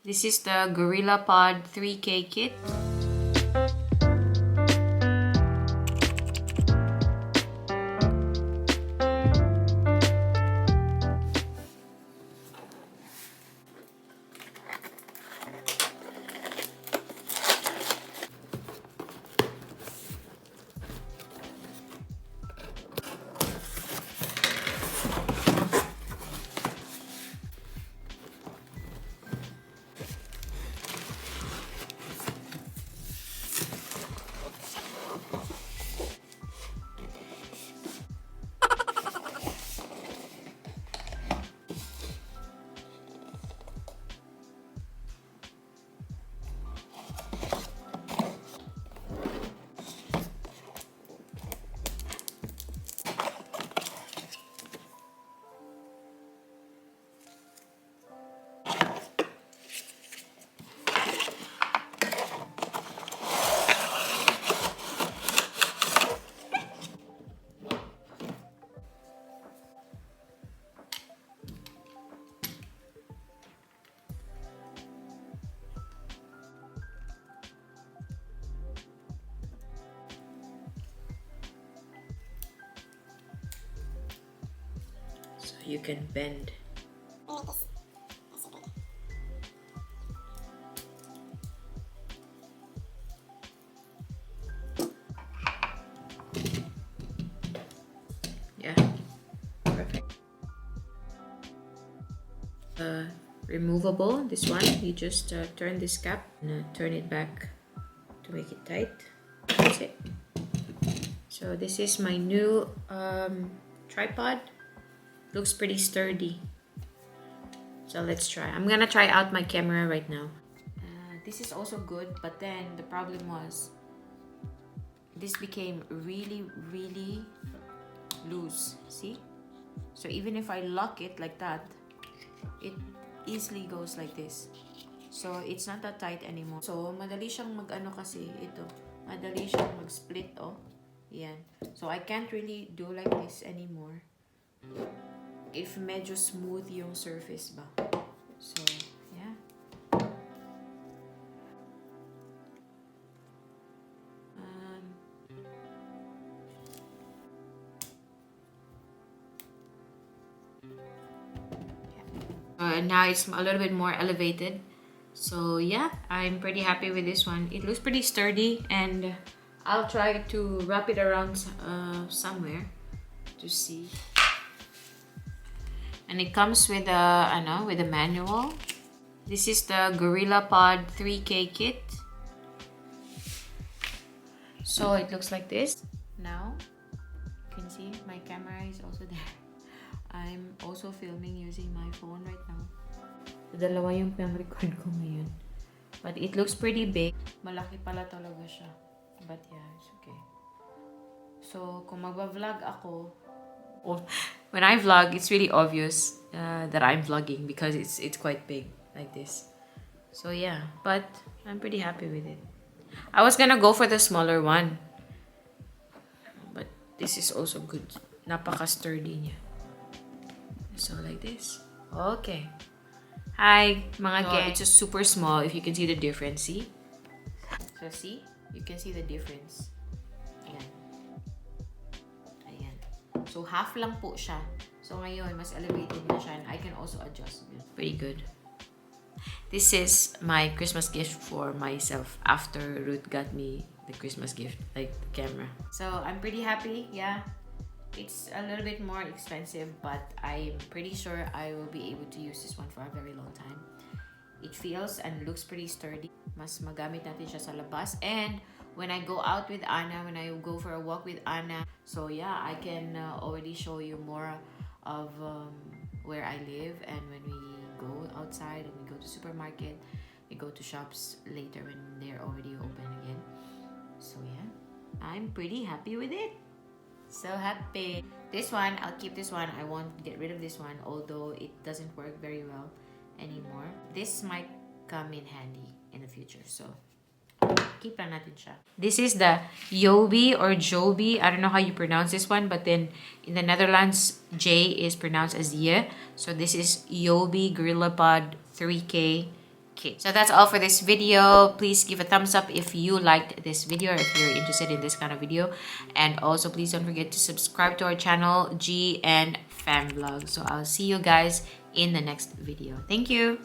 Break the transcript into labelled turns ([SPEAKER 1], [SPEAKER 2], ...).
[SPEAKER 1] This is the GorillaPod 3K kit. So you can bend. Yeah, perfect. Removable, this one. You just turn this cap and turn it back to make it tight. That's it. So this is my new tripod. Looks pretty sturdy. So let's try. I'm gonna try out my camera right now. This is also good, but then the problem was this became really loose. See? So even if I lock it like that, it easily goes like this. So it's not that tight anymore. So madali siyang mag-ano kasi ito. Madali siyang mag-split, oh. Yan. So I can't really do like this anymore if medyo smooth yung surface ba. So, yeah. Now it's a little bit more elevated. So yeah, I'm pretty happy with this one. It looks pretty sturdy, and I'll try to wrap it around somewhere to see. And it comes with a manual. This is the GorillaPod 3K kit. So it looks like this. Now you can see my camera is also there. I'm also filming using my phone right now. Dalawa yung pang-record ko ngayon. But it looks pretty big. Malaki pala talaga siya. But yeah, it's okay. So kung magba-vlog ako, when I vlog, it's really obvious that I'm vlogging because it's quite big like this. So yeah, but I'm pretty happy with it. I was gonna go for the smaller one, but this is also good. Napaka-sturdy niya. So like this. Okay. Hi, mga gang. It's just super small. If you can see the difference, see? So see? You can see the difference. Ayan. Ayan. So half lang po siya. So ngayon, mas elevated na siya, and I can also adjust it. Pretty good. This is my Christmas gift for myself after Ruth got me the Christmas gift, like the camera. So I'm pretty happy, yeah. It's a little bit more expensive, but I'm pretty sure I will be able to use this one for a very long time. It feels and looks pretty sturdy. Mas magamit natin siya sa labas. And when I go out with Anna, when I go for a walk with Anna, so yeah, I can already show you more of where I live, and when we go outside and we go to supermarket, we go to shops later when they're already open again. So yeah, I'm pretty happy with it. So happy. This one, I'll keep this one. I won't get rid of this one, although it doesn't work very well anymore. This might come in handy in the future, so keep lang natin siya. This is the JOBY or JOBY. I don't know how you pronounce this one, but then in the Netherlands, J is pronounced as Y. So this is JOBY GorillaPod 3K Okay, so that's all for this video. Please give a thumbs up if you liked this video or if you're interested in this kind of video. And also, please don't forget to subscribe to our channel, G and Fam Vlogs. So I'll see you guys in the next video. Thank you.